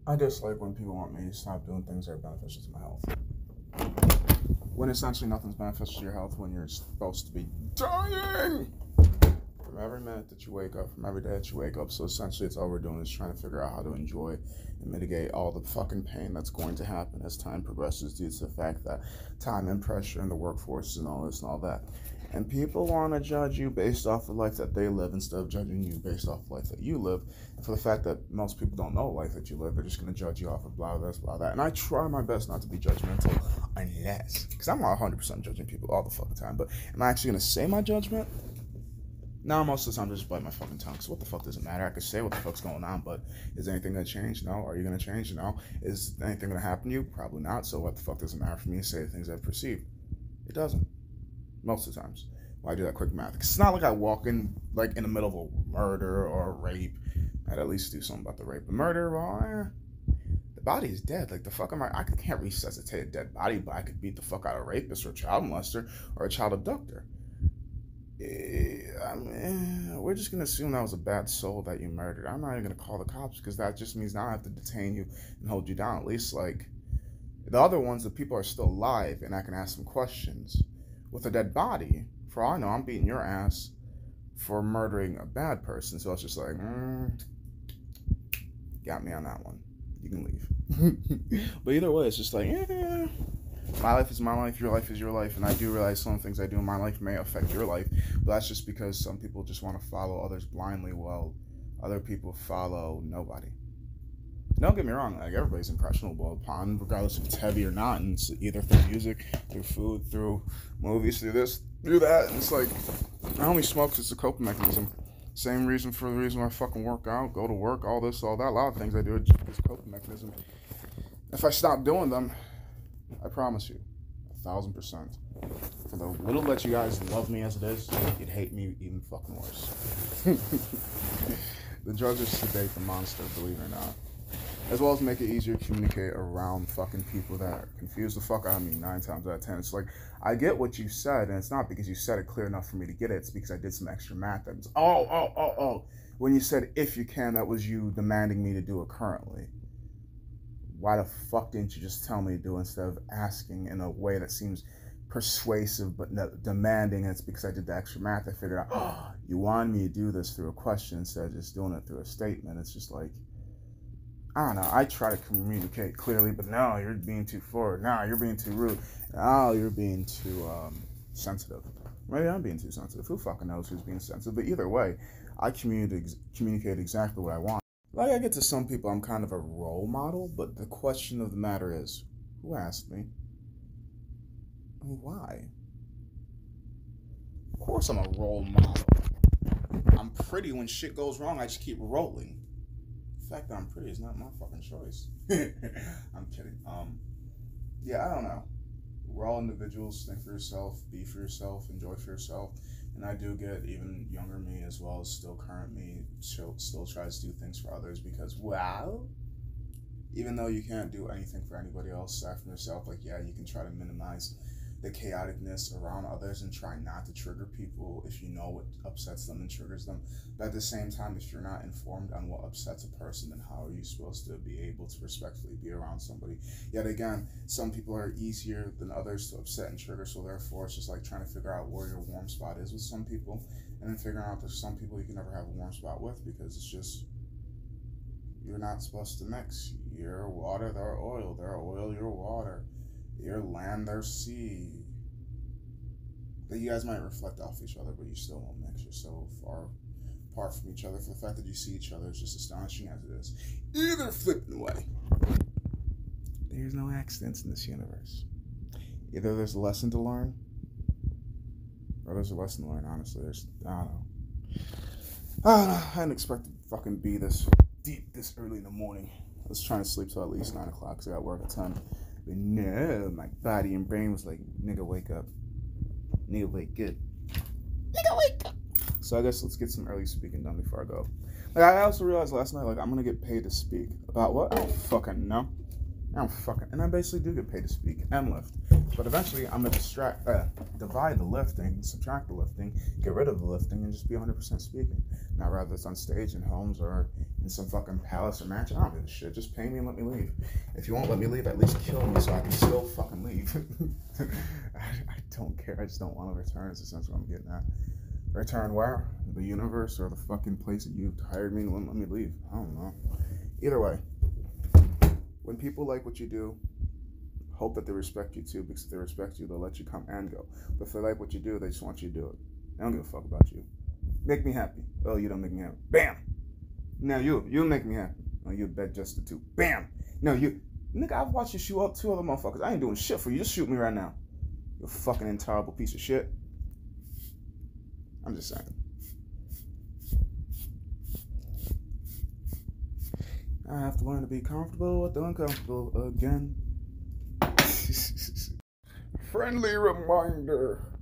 I dislike when people want me to stop doing things that are beneficial to my health. When essentially nothing's beneficial to your health when you're supposed to be dying from every minute that you wake up, from every day that you wake up. So essentially it's all we're doing is trying to figure out how to enjoy and mitigate all the fucking pain that's going to happen as time progresses due to the fact that time and pressure and the workforce and all this and all that. And people want to judge you based off the life that they live instead of judging you based off the life that you live. And for the fact that most people don't know the life that you live, they're just going to judge you off of blah, this, blah, that. And I try my best not to be judgmental unless, because I'm not 100% judging people all the fucking time, but am I actually going to say my judgment? No, most of the time I just bite my fucking tongue. So what the fuck does it matter? I could say what the fuck's going on, but is anything going to change? No. Are you going to change? No. Is anything going to happen to you? Probably not. So what the fuck does it matter for me to say the things I perceive? It doesn't. Most of the times. Well, I do that quick math. It's not like I walk in, like, in the middle of a murder or a rape. I'd at least do something about the rape. The murder, well, the body is dead. Like, the fuck am I can't resuscitate a dead body, but I could beat the fuck out of a rapist or a child molester or a child abductor. I mean, we're just going to assume that was a bad soul that you murdered. I'm not even going to call the cops because that just means now I have to detain you and hold you down. At least, like, the other ones, the people are still alive and I can ask them questions. With a dead body, for all I know, I'm beating your ass for murdering a bad person. So it's just like, got me on that one. You can leave. But either way, it's just like, my life is my life, your life is your life, and I do realize some things I do in my life may affect your life, but that's just because some people just want to follow others blindly while other people follow nobody. Don't get me wrong, like, everybody's impressionable upon, regardless if it's heavy or not, and it's either through music, through food, through movies, through this, through that, and it's like, I only smoke because it's a coping mechanism. Same reason for the reason why I fucking work out, go to work, all this, all that, a lot of things I do is a coping mechanism. If I stop doing them, I promise you, 1,000%. For the little that you guys love me as it is, you'd hate me even fucking worse. The drugs are sedate the monster, believe it or not. As well as make it easier to communicate around fucking people that confuse the fuck out of me 9 times out of 10. It's like, I get what you said, and it's not because you said it clear enough for me to get it. It's because I did some extra math. That was, oh. When you said, if you can, that was you demanding me to do it currently. Why the fuck didn't you just tell me to do it instead of asking in a way that seems persuasive but demanding? And it's because I did the extra math. I figured out, you wanted me to do this through a question instead of just doing it through a statement. It's just like, I don't know. I try to communicate clearly, but no, you're being too forward. No, you're being too rude. No, you're being too sensitive. Maybe I'm being too sensitive. Who fucking knows who's being sensitive? But either way, I communicate exactly what I want. Like, I get to some people, I'm kind of a role model, but the question of the matter is, who asked me? And why? Of course I'm a role model. I'm pretty. When shit goes wrong, I just keep rolling. The fact that I'm pretty is not my fucking choice. I'm kidding. Yeah, I don't know. We're all individuals. Think for yourself, be for yourself, enjoy for yourself. And I do get even younger me as well as still current me still tries to do things for others because, well, even though you can't do anything for anybody else aside from yourself, like, yeah, you can try to minimize the chaoticness around others and try not to trigger people if you know what upsets them and triggers them. But at the same time, if you're not informed on what upsets a person, then how are you supposed to be able to respectfully be around somebody? Yet again, some people are easier than others to upset and trigger, so therefore it's just like trying to figure out where your warm spot is with some people, and then figuring out there's some people you can never have a warm spot with because it's just, you're not supposed to mix. You're water, they're oil. They're oil, you're water. You're land, they're sea. That you guys might reflect off each other, but you still won't mix. You're so far apart from each other. For the fact that you see each other is just astonishing as it is. Either flipping way. There's no accidents in this universe. Either there's a lesson to learn, or there's a lesson to learn, honestly. I don't know. I didn't expect to fucking be this deep this early in the morning. I was trying to sleep till at least 9 o'clock because I got work at 10. But no, my body and brain was like, nigga, wake up. Nigga, wake up. Nigga, wake up. So I guess let's get some early speaking done before I go. Like, I also realized last night, like, I'm going to get paid to speak. About what? I don't fucking know. And I basically do get paid to speak and lift. But eventually, I'm gonna divide the lifting, subtract the lifting, get rid of the lifting, and just be 100% speaking. Now, rather it's on stage in homes or in some fucking palace or mansion, I don't give a shit. Just pay me and let me leave. If you won't let me leave, at least kill me so I can still fucking leave. I don't care. I just don't want to return. Is essentially what I'm getting at. Return where? The universe or the fucking place that you hired me and wouldn't let me leave? I don't know. Either way. When people like what you do, hope that they respect you too, because if they respect you, they'll let you come and go. But if they like what you do, they just want you to do it. They don't give a fuck about you. Make me happy. Oh, you don't make me happy. Bam! Now you make me happy. Oh, you bet just the two. Bam! No, you. Nigga, I've watched you shoot up 2 other motherfuckers. I ain't doing shit for you. Just shoot me right now. You fucking intolerable piece of shit. I'm just saying. I have to learn to be comfortable with the uncomfortable again. Friendly reminder.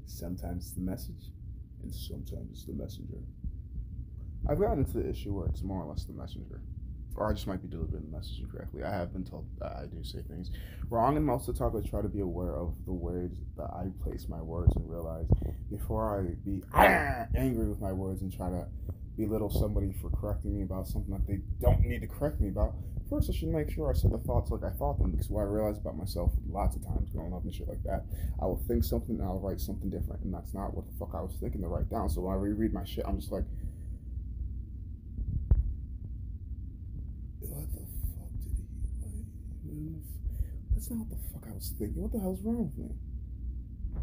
Sometimes it's the message, and sometimes it's the messenger. I've gotten into the issue where it's more or less the messenger. Or I just might be delivering the message incorrectly. I have been told that I do say things wrong, and most of the time I try to be aware of the ways that I place my words and realize before I be angry with my words and try to belittle somebody for correcting me about something that they don't need to correct me about. First, I should make sure I said the thoughts like I thought them, because what I realized about myself lots of times growing up and shit like that, I will think something and I'll write something different, and that's not what the fuck I was thinking to write down. So when I reread my shit, I'm just like, what the fuck did he? That's not what the fuck I was thinking. What the hell's wrong with me?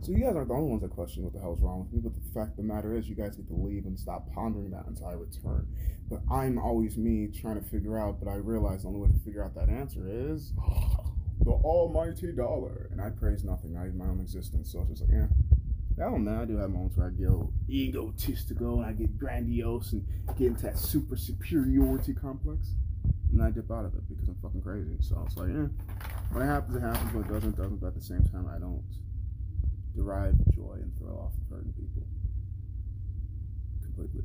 So you guys aren't the only ones that question what the hell's wrong with me, but the fact of the matter is you guys get to leave and stop pondering that until I return. But I'm always me trying to figure out, but I realize the only way to figure out that answer is the almighty dollar. And I praise nothing, not even my own existence. So it's just like, I don't know. I do have moments where I get egotistical and I get grandiose and get into that super superiority complex. And I dip out of it because I'm fucking crazy. So it's like, when it happens, it happens. When it doesn't, it doesn't. But at the same time, I don't derive joy and throw off of hurting people completely.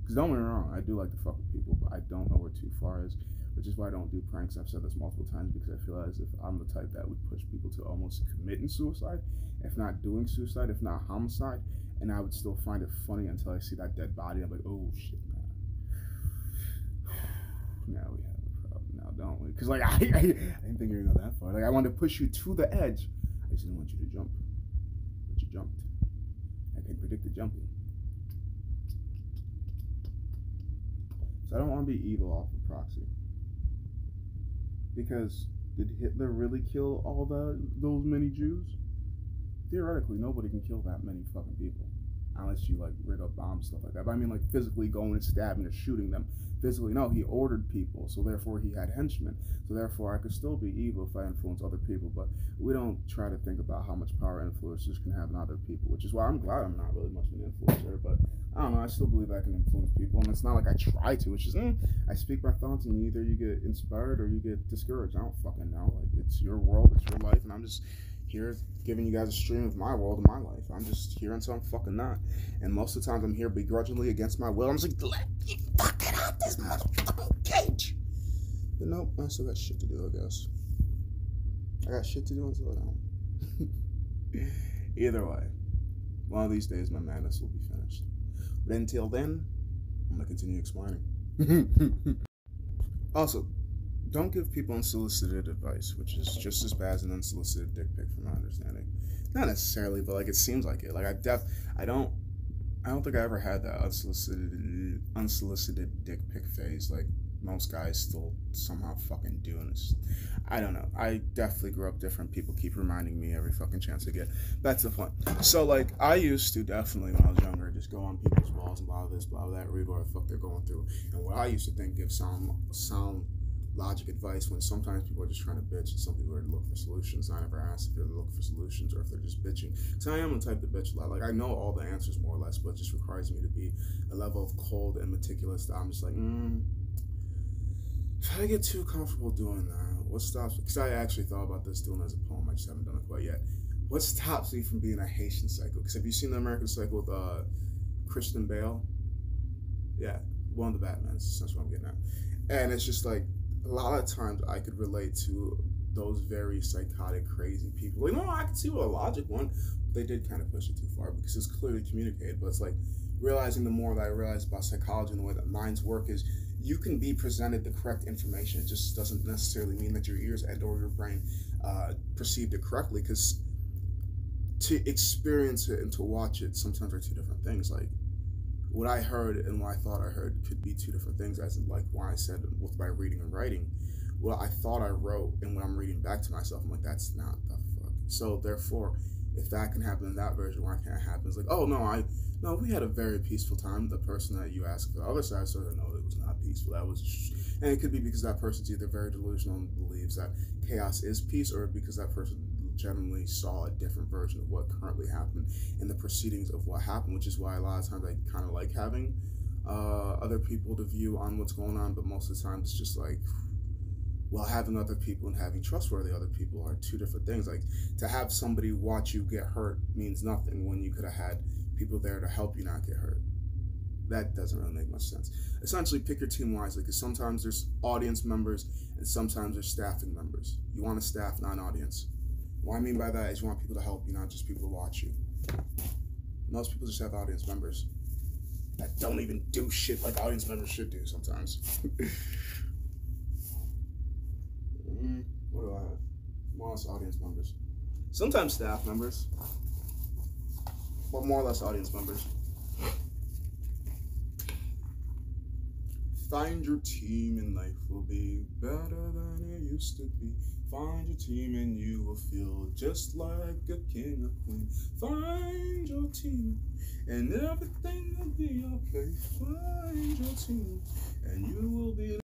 Because don't get me wrong, I do like to fuck with people, but I don't know where too far is, which is why I don't do pranks. I've said this multiple times because I feel as if I'm the type that would push people to almost committing suicide, if not doing suicide, if not homicide, and I would still find it funny until I see that dead body. I'm like, oh shit, now we have a problem, now don't we? Because like I didn't think you were gonna go that far. Like I wanted to push you to the edge. I just didn't want you to jump. But you jumped. I can predict the jumping. So I don't want to be evil off of proxy. Because did Hitler really kill all those many Jews? Theoretically, nobody can kill that many fucking people. Unless you like rig up bombs, stuff like that. But I mean like physically going and stabbing or shooting them. Physically, no, he ordered people, so therefore he had henchmen. So therefore I could still be evil if I influence other people, but we don't try to think about how much power influencers can have on other people, which is why I'm glad I'm not really much of an influencer, but I don't know, I still believe I can influence people, and it's not like I try to, it's just, I speak my thoughts, and either you get inspired or you get discouraged. I don't fucking know, like, it's your world, it's your life, and I'm just here giving you guys a stream of my world and my life. I'm just here until I'm fucking not. And most of the times I'm here begrudgingly against my will. I'm just like, let me fucking out this motherfucking cage. But nope, I still got shit to do, I guess. I got shit to do until I don't. Either way, one of these days my madness will be finished. But until then, I'm gonna continue explaining. Also, don't give people unsolicited advice, which is just as bad as an unsolicited dick pic from my understanding. Not necessarily, but like it seems like it. Like I don't think I ever had that unsolicited dick pic phase like most guys still somehow fucking do. And I don't know. I definitely grew up different. People keep reminding me every fucking chance I get. That's the point. So like I used to definitely when I was younger just go on people's walls and blah this, blah that, read what the fuck they're going through. And what I used to think give sound logic advice when sometimes people are just trying to bitch and some people are to look for solutions. I never asked if they're looking for solutions or if they're just bitching. So I am the type to bitch a lot. Like I know all the answers more or less, but it just requires me to be a level of cold and meticulous that I'm just like, if I get too comfortable doing that, what stops me? Because I actually thought about this doing as a poem, I just haven't done it quite yet. What stops me from being a Haitian Psycho? Because have you seen the American Psycho with Christian Bale? Yeah, one of the Batmans, that's what I'm getting at. And it's just like, a lot of times I could relate to those very psychotic, crazy people. Like, no, I can see what a logic one. They did kind of push it too far because it's clearly communicated. But it's like realizing the more that I realize about psychology and the way that minds work is you can be presented the correct information. It just doesn't necessarily mean that your ears and or your brain perceived it correctly, because to experience it and to watch it sometimes are two different things. Like what I heard and what I thought I heard could be two different things, as in like when I said with my reading and writing, what I thought I wrote and when I'm reading back to myself, I'm like, that's not the fuck. So therefore, if that can happen in that version, why can't it happen? It's like, oh no, we had a very peaceful time. The person that you asked the other side sort of know it was not peaceful. That was, and it could be because that person's either very delusional and believes that chaos is peace, or because that person generally saw a different version of what currently happened in the proceedings of what happened, which is why a lot of times I kind of like having other people to view on what's going on, but most of the time it's just like, well, having other people and having trustworthy other people are two different things. Like, to have somebody watch you get hurt means nothing when you could have had people there to help you not get hurt. That doesn't really make much sense. Essentially, pick your team wisely, because sometimes there's audience members and sometimes there's staffing members. You want a staff, not an audience. What I mean by that is you want people to help you, not just people to watch you. Most people just have audience members that don't even do shit like audience members should do sometimes. What do I have? More or less audience members. Sometimes staff members, but more or less audience members. Find your team and life will be better than it used to be. Find your team and you will feel just like a king or queen. Find your team and everything will be okay. Find your team and you will be